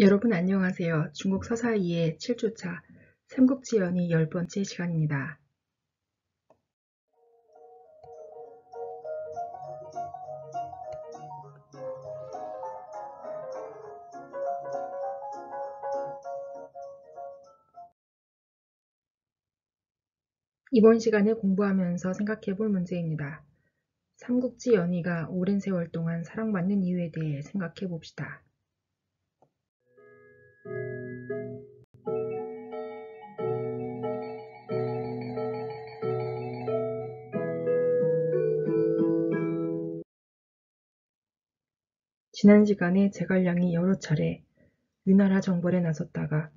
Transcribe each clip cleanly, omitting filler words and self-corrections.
여러분 안녕하세요. 중국 서사이의 7주차 삼국지연의 10번째 시간입니다. 이번 시간에 공부하면서 생각해 볼 문제입니다. 삼국지 연의가 오랜 세월 동안 사랑받는 이유에 대해 생각해 봅시다. 지난 시간에 제갈량이 여러 차례 위나라 정벌에 나섰다가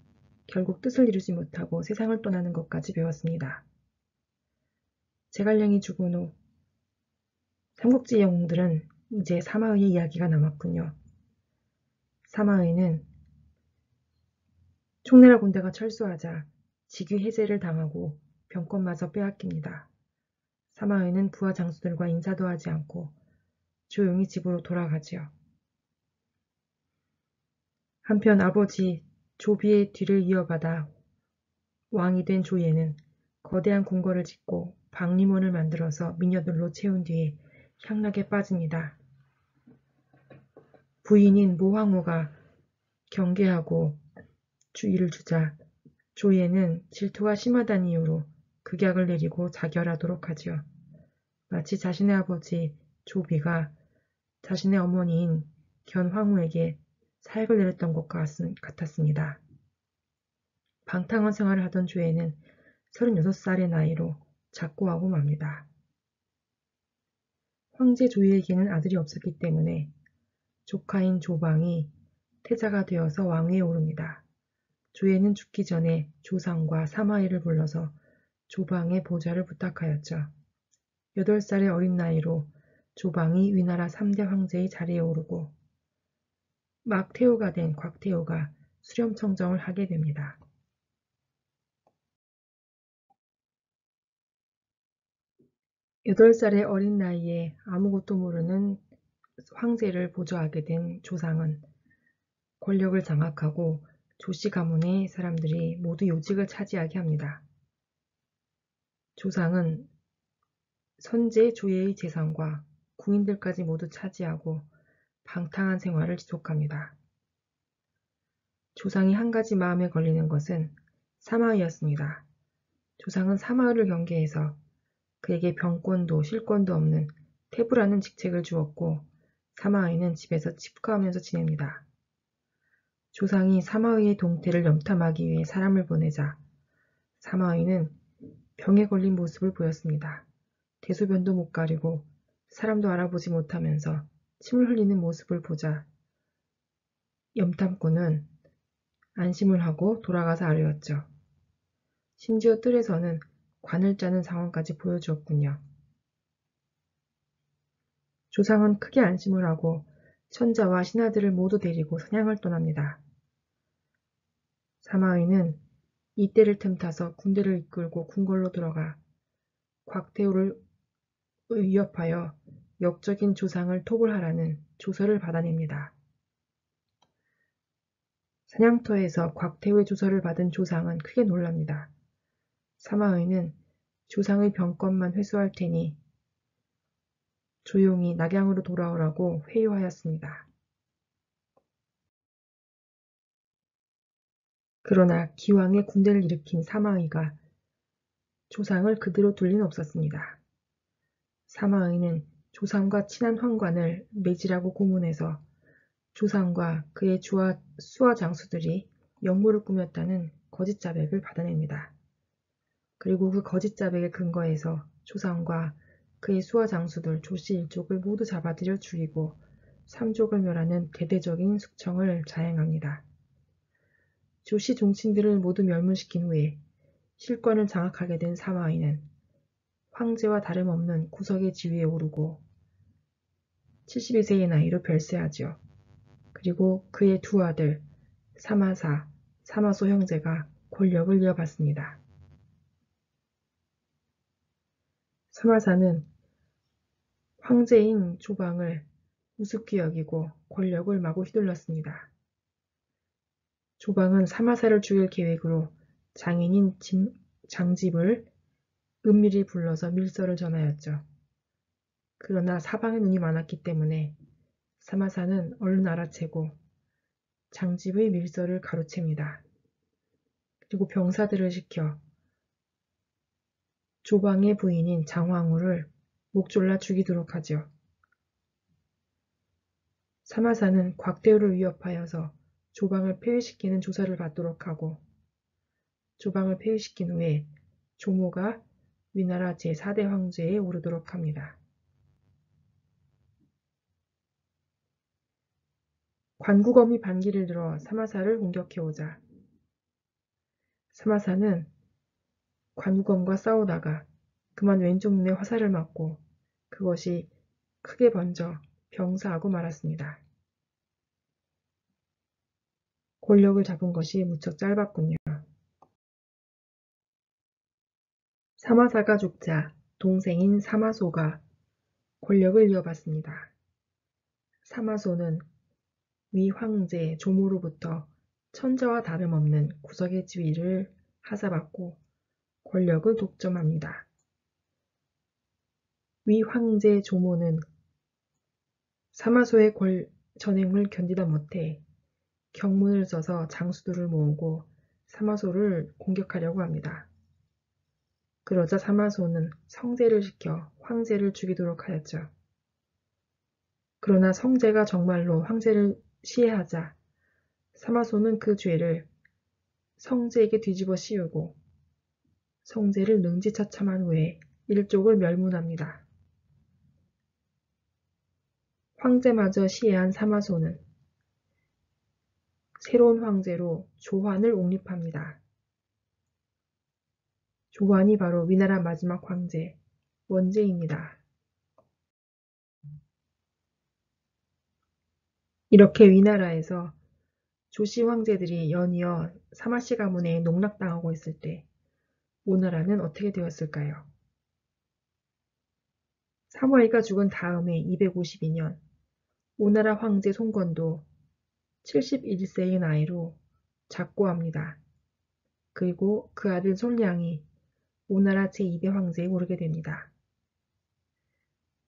결국 뜻을 이루지 못하고 세상을 떠나는 것까지 배웠습니다. 제갈량이 죽은 후 삼국지 영웅들은 이제 사마의의 이야기가 남았군요. 사마의는 총나라 군대가 철수하자 직위 해제를 당하고 병권마저 빼앗깁니다. 사마의는 부하 장수들과 인사도 하지 않고 조용히 집으로 돌아가지요. 한편 아버지 조비의 뒤를 이어받아 왕이 된 조예는 거대한 궁궐을 짓고 박림원을 만들어서 미녀들로 채운 뒤에 향락에 빠집니다. 부인인 모황후가 경계하고 주의를 주자 조예는 질투가 심하다는 이유로 극약을 내리고 자결하도록 하지요. 마치 자신의 아버지 조비가 자신의 어머니인 견황후에게 사약을 내렸던 것 같았습니다. 방탕한 생활을 하던 조예는 36살의 나이로 작고하고 맙니다. 황제 조예에게는 아들이 없었기 때문에 조카인 조방이 태자가 되어서 왕위에 오릅니다. 조예는 죽기 전에 조상과 사마이를 불러서 조방의 보좌를 부탁하였죠. 8살의 어린 나이로 조방이 위나라 3대 황제의 자리에 오르고 막 태후가 된 곽태후가 수렴청정을 하게 됩니다. 8살의 어린 나이에 아무것도 모르는 황제를 보좌하게 된 조상은 권력을 장악하고 조씨 가문의 사람들이 모두 요직을 차지하게 합니다. 조상은 선제 조예의 재산과 궁인들까지 모두 차지하고 방탕한 생활을 지속합니다. 조상이 한 가지 마음에 걸리는 것은 사마의였습니다. 조상은 사마의를 경계해서 그에게 병권도 실권도 없는 태부라는 직책을 주었고 사마의는 집에서 칩거하면서 지냅니다. 조상이 사마의의 동태를 염탐하기 위해 사람을 보내자 사마의는 병에 걸린 모습을 보였습니다. 대소변도 못 가리고 사람도 알아보지 못하면서 침을 흘리는 모습을 보자 염탐꾼은 안심을 하고 돌아가서 아뢰었죠. 심지어 뜰에서는 관을 짜는 상황까지 보여주었군요. 조상은 크게 안심을 하고 천자와 신하들을 모두 데리고 사냥을 떠납니다. 사마의는 이때를 틈타서 군대를 이끌고 궁궐로 들어가 곽태후를 위협하여 역적인 조상을 토벌하라는 조서를 받아냅니다. 사냥터에서 곽태후의 조서를 받은 조상은 크게 놀랍니다. 사마의는 조상의 병권만 회수할 테니 조용히 낙양으로 돌아오라고 회유하였습니다. 그러나 기왕에 군대를 일으킨 사마의가 조상을 그대로 둘 리는 없었습니다. 사마의는 조상과 친한 환관을 매지라고 고문해서 조상과 그의 수하 장수들이 역모를 꾸몄다는 거짓 자백을 받아냅니다. 그리고 그 거짓 자백에 근거해서 조상과 그의 수하 장수들 조씨 일족을 모두 잡아들여 죽이고 삼족을 멸하는 대대적인 숙청을 자행합니다. 조씨 종친들을 모두 멸문시킨 후에 실권을 장악하게 된 사마의는 황제와 다름없는 구석의 지위에 오르고 72세의 나이로 별세하지요. 그리고 그의 두 아들 사마사, 사마소 형제가 권력을 이어받습니다. 사마사는 황제인 조방을 우습게 여기고 권력을 마구 휘둘렀습니다. 조방은 사마사를 죽일 계획으로 장인인 장집을 은밀히 불러서 밀서를 전하였죠. 그러나 사방에 눈이 많았기 때문에 사마사는 얼른 알아채고 장집의 밀서를 가로챕니다. 그리고 병사들을 시켜 조방의 부인인 장황후를 목 졸라 죽이도록 하죠. 사마사는 곽대우를 위협하여서 조방을 폐위시키는 조사를 받도록 하고 조방을 폐위시킨 후에 조모가 위나라 제4대 황제에 오르도록 합니다. 관국엄이 반기를 들어 사마사를 공격해오자 사마사는 관국엄과 싸우다가 그만 왼쪽 눈에 화살을 맞고 그것이 크게 번져 병사하고 말았습니다. 권력을 잡은 것이 무척 짧았군요. 사마사가 죽자 동생인 사마소가 권력을 이어받습니다. 사마소는 위 황제 조모로부터 천자와 다름없는 구석의 지위를 하사받고 권력을 독점합니다. 위 황제 조모는 사마소의 전횡을 견디다 못해 경문을 써서 장수들을 모으고 사마소를 공격하려고 합니다. 그러자 사마소는 성제를 시켜 황제를 죽이도록 하였죠. 그러나 성제가 정말로 황제를 시해하자 사마소는 그 죄를 성제에게 뒤집어 씌우고 성제를 능지처참한 후에 일족을 멸문합니다. 황제마저 시해한 사마소는 새로운 황제로 조환을 옹립합니다. 조환이 바로 위나라 마지막 황제 원제입니다. 이렇게 위나라에서 조씨 황제들이 연이어 사마씨 가문에 농락당하고 있을 때 오나라는 어떻게 되었을까요? 사무엘가 죽은 다음해 252년 오나라 황제 송건도 71세의 나이로 작고합니다. 그리고 그 아들 손량이 오나라 제2대 황제에 오르게 됩니다.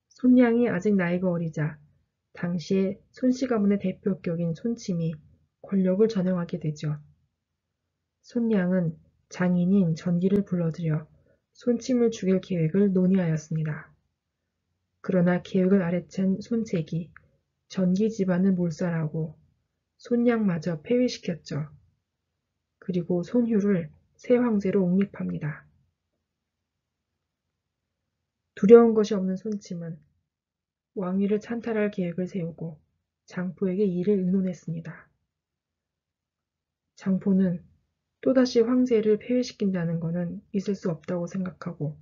손량이 아직 나이가 어리자 당시에 손씨 가문의 대표격인 손침이 권력을 전형하게 되죠. 손량은 장인인 전기를 불러들여 손침을 죽일 계획을 논의하였습니다. 그러나 계획을 아래챈 손책이 전기 집안을 몰살하고 손량마저 폐위시켰죠. 그리고 손휴를 새 황제로 옹립합니다. 두려운 것이 없는 손침은 왕위를 찬탈할 계획을 세우고 장포에게 이를 의논했습니다. 장포는 또다시 황제를 폐위시킨다는 것은 있을 수 없다고 생각하고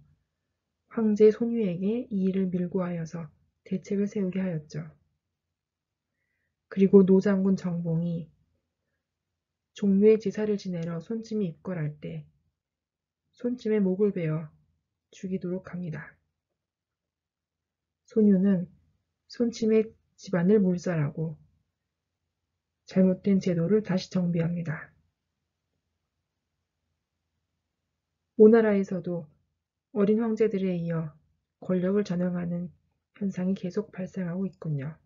황제 손유에게 이 일을 밀고 하여서 대책을 세우게 하였죠. 그리고 노장군 정봉이 종묘의 제사를 지내러 손침이 입궐할 때 손침의 목을 베어 죽이도록 합니다. 손유는 손침의 집안을 몰살하고 잘못된 제도를 다시 정비합니다. 오나라에서도 어린 황제들에 이어 권력을 전형하는 현상이 계속 발생하고 있군요.